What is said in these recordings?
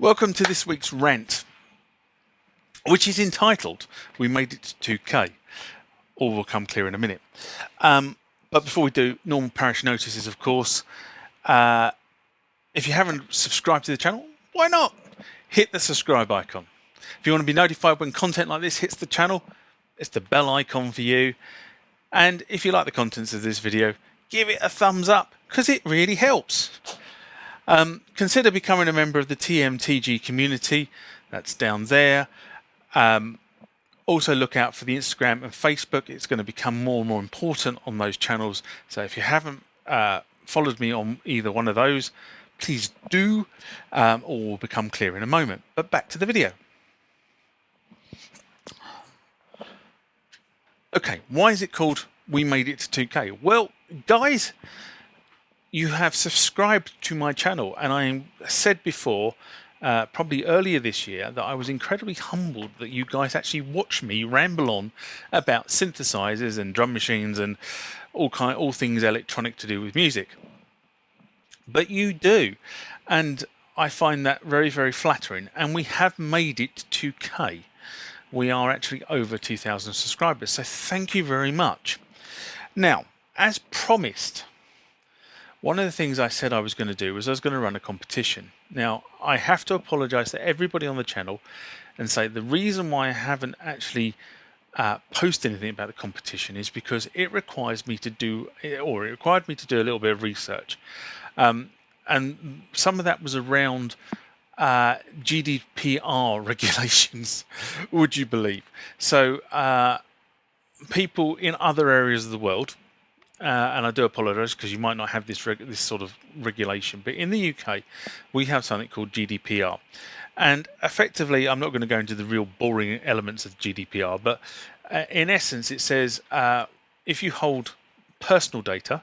Welcome to this week's rant, which is entitled We Made It to 2K. All will come clear in a minute. But before we do, normal parish notices, of course. If you haven't subscribed to the channel, why not? Hit the subscribe icon. If you want to be notified when content like this hits the channel, it's the bell icon for you. And if you like the contents of this video, give it a thumbs up, because it really helps. Consider becoming a member of the TMTG community. That's down there. Also look out for the Instagram and Facebook. It's going to become more and more important on those channels. So if you haven't followed me on either one of those, please do. All will become clear in a moment. But back to the video. Okay, why is it called We Made It to 2K? Well, guys, you have subscribed to my channel, and I said before, probably earlier this year, that I was incredibly humbled that you guys actually watch me ramble on about synthesizers and drum machines and all things electronic to do with music. But you do, and I find that very, very flattering. And we have made it to 2K. We are actually over 2,000 subscribers, so thank you very much. Now, as promised, one of the things I said I was going to do was I was going to run a competition. Now, I have to apologise to everybody on the channel and say the reason why I haven't actually posted anything about the competition is because it requires me to do, or it required me to do a little bit of research. And some of that was around GDPR regulations, would you believe? So people in other areas of the world, and I do apologise because you might not have this sort of regulation, but in the UK we have something called GDPR, and effectively, I'm not going to go into the real boring elements of GDPR, but in essence it says if you hold personal data,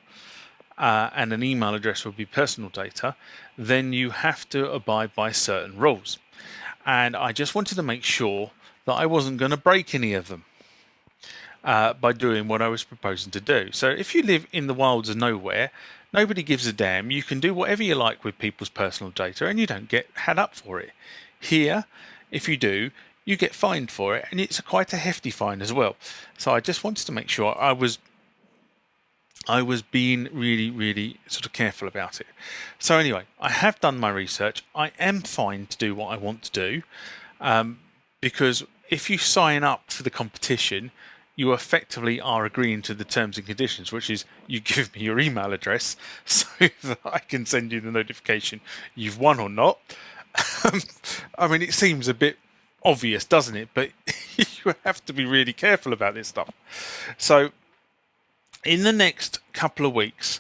and an email address would be personal data, then you have to abide by certain rules. And I just wanted to make sure that I wasn't going to break any of them by doing what I was proposing to do. So if you live in the wilds of nowhere, nobody gives a damn. You can do whatever you like with people's personal data and you don't get had up for it. Here, if you do, you get fined for it, and it's quite a hefty fine as well. So I just wanted to make sure I was being really, really sort of careful about it. So anyway, I have done my research. I am fine to do what I want to do, because if you sign up for the competition, you effectively are agreeing to the terms and conditions, which is you give me your email address so that I can send you the notification you've won or not. I mean, it seems a bit obvious, doesn't it? But you have to be really careful about this stuff. So in the next couple of weeks,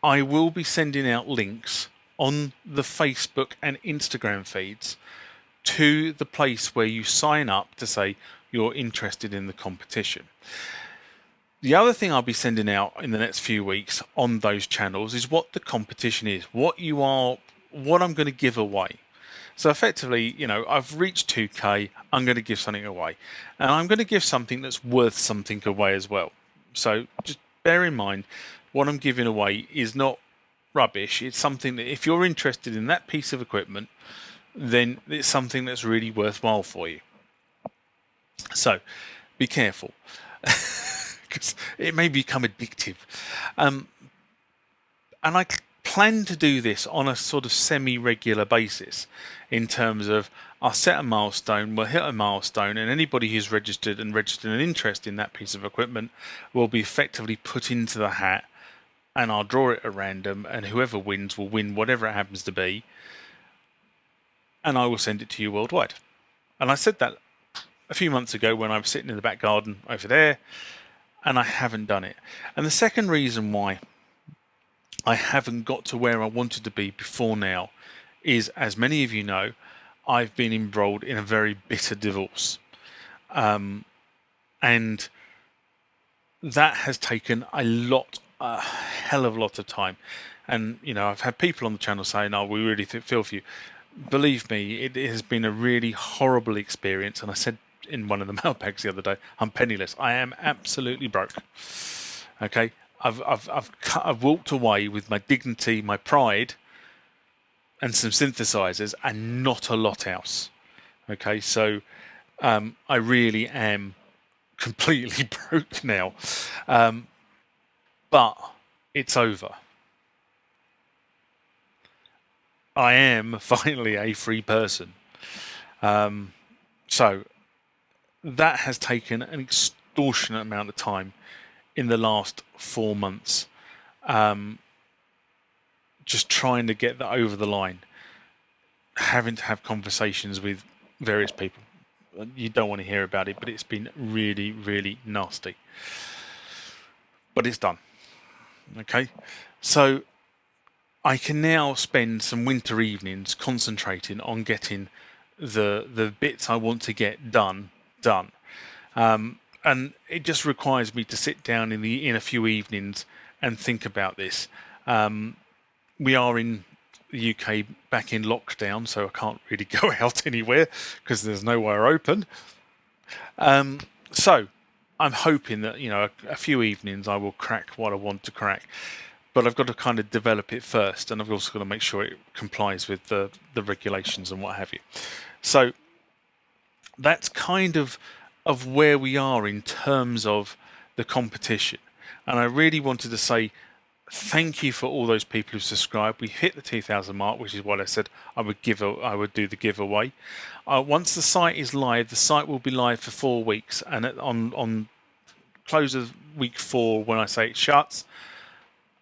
I will be sending out links on the Facebook and Instagram feeds to the place where you sign up to say you're interested in the competition. The other thing I'll be sending out in the next few weeks on those channels is what the competition is, what I'm going to give away. So effectively, you know, I've reached 2K, I'm going to give something away. And I'm going to give something that's worth something away as well. So just bear in mind, what I'm giving away is not rubbish. It's something that if you're interested in that piece of equipment, then it's something that's really worthwhile for you. So be careful, because it may become addictive. And I plan to do this on a sort of semi-regular basis, in terms of I'll set a milestone, we'll hit a milestone, and anybody who's registered an interest in that piece of equipment will be effectively put into the hat, and I'll draw it at random, and whoever wins will win whatever it happens to be, and I will send it to you worldwide. And I said that a few months ago when I was sitting in the back garden over there, and I haven't done it. And the second reason why I haven't got to where I wanted to be before now is, as many of you know, I've been embroiled in a very bitter divorce. And that has taken a hell of a lot of time. And, you know, I've had people on the channel saying, oh, we really feel for you. Believe me, it has been a really horrible experience. And I said in one of the mailbags the other day, I'm penniless. I am absolutely broke. Okay, I've walked away with my dignity, my pride, and some synthesizers, and not a lot else. Okay, so I really am completely broke now, but it's over. I am finally a free person. So that has taken an extortionate amount of time in the last 4 months, just trying to get that over the line, having to have conversations with various people. You don't want to hear about it, but it's been really, really nasty. But it's done. Okay, so I can now spend some winter evenings concentrating on getting the bits I want to get done. And it just requires me to sit down in a few evenings and think about this. We are in the UK back in lockdown, so I can't really go out anywhere because there's nowhere open. So I'm hoping that a few evenings I will crack what I want to crack, but I've got to kind of develop it first, and I've also got to make sure it complies with the regulations and what have you. So that's kind of where we are in terms of the competition. And I really wanted to say thank you for all those people who subscribed. We hit the 2,000 mark, which is what I said I would do the giveaway. Once the site is live, the site will be live for 4 weeks, and on close of week 4, when I say it shuts,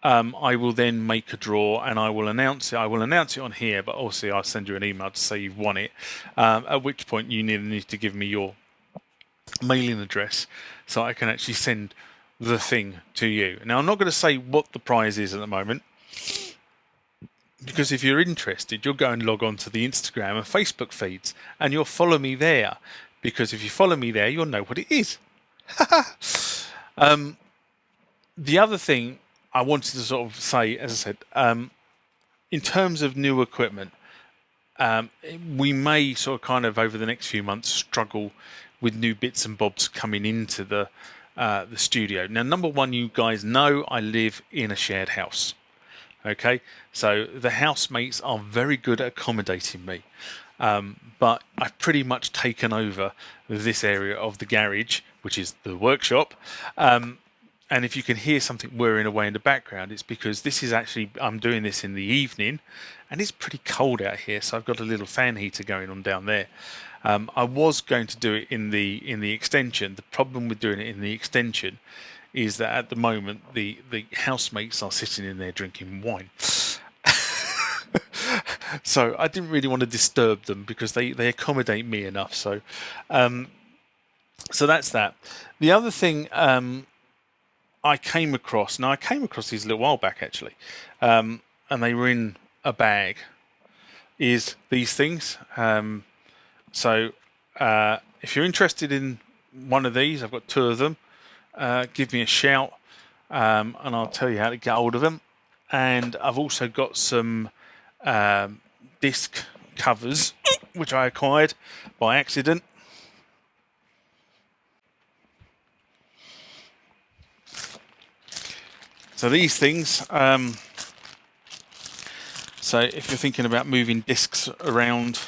I will then make a draw and I will announce it. I will announce it on here, but also I'll send you an email to say you've won it. At which point you need to give me your mailing address so I can actually send the thing to you. Now, I'm not going to say what the prize is at the moment, because if you're interested, you'll go and log on to the Instagram and Facebook feeds and you'll follow me there, because if you follow me there, you'll know what it is. The other thing I wanted to sort of say, as I said, in terms of new equipment, we may sort of kind of over the next few months struggle with new bits and bobs coming into the studio. Now, number one, you guys know I live in a shared house. Okay, so the housemates are very good at accommodating me, but I've pretty much taken over this area of the garage, which is the workshop. And if you can hear something whirring away in the background, it's because this is actually, I'm doing this in the evening and it's pretty cold out here, so I've got a little fan heater going on down there. I was going to do it in the extension. The problem with doing it in the extension is that at the moment the housemates are sitting in there drinking wine. So I didn't really want to disturb them because they accommodate me enough. So that's that. The other thing I came across these a little while back actually, and they were in a bag, is these things. So if you're interested in one of these, I've got 2 of them, give me a shout, and I'll tell you how to get hold of them. And I've also got some disc covers, which I acquired by accident. So these things, so if you're thinking about moving discs around,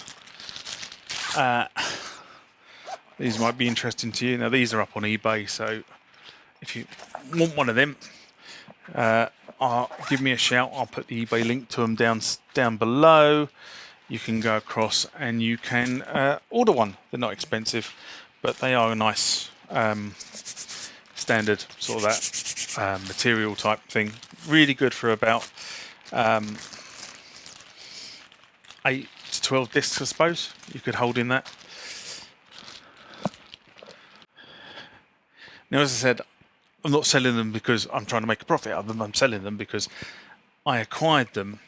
these might be interesting to you. Now, these are up on eBay, so if you want one of them, give me a shout. I'll put the eBay link to them down below. You can go across and you can order one. They're not expensive, but they are a nice standard sort of that material type thing. Really good for about 8 to 12 discs, I suppose you could hold in that. Now, as I said, I'm not selling them because I'm trying to make a profit out of them. I'm selling them because I acquired them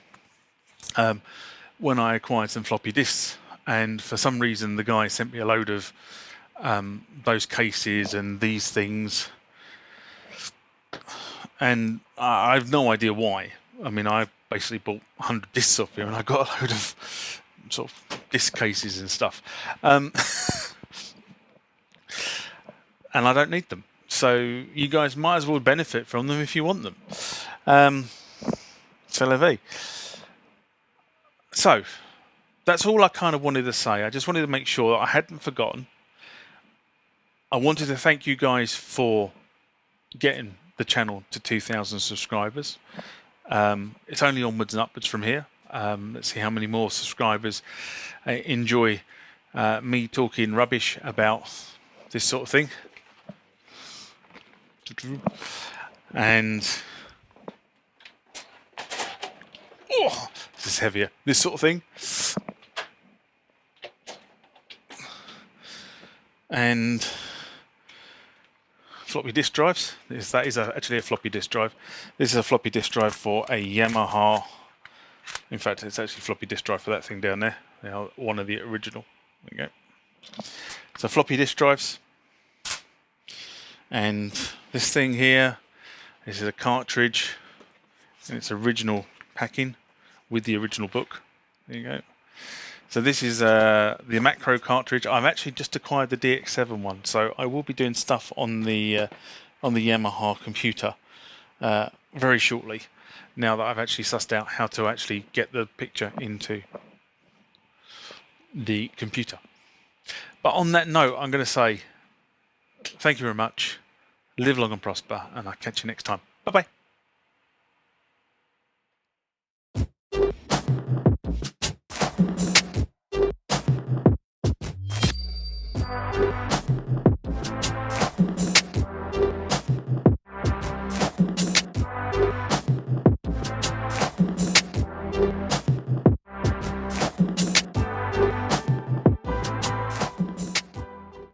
when I acquired some floppy disks, and for some reason the guy sent me a load of those cases and these things, and I have no idea why. I mean, I basically bought 100 discs off him and I got a load of sort of disc cases and stuff, and I don't need them. So you guys might as well benefit from them if you want them. C'est la vie. So that's all I kind of wanted to say. I just wanted to make sure that I hadn't forgotten. I wanted to thank you guys for getting the channel to 2,000 subscribers. It's only onwards and upwards from here. Let's see how many more subscribers enjoy me talking rubbish about this sort of thing. And this is heavier. This sort of thing. And floppy disk drives. That is actually a floppy disk drive. This is a floppy disk drive for a Yamaha. In fact, it's actually a floppy disk drive for that thing down there. They are one of the original. There you go. So floppy disk drives. And this thing here, this is a cartridge in its original packing with the original book. There you go. So this is the macro cartridge. I've actually just acquired the DX7 one, so I will be doing stuff on the Yamaha computer very shortly. Now that I've actually sussed out how to actually get the picture into the computer. But on that note, I'm going to say thank you very much. Live long and prosper, and I'll catch you next time. Bye bye.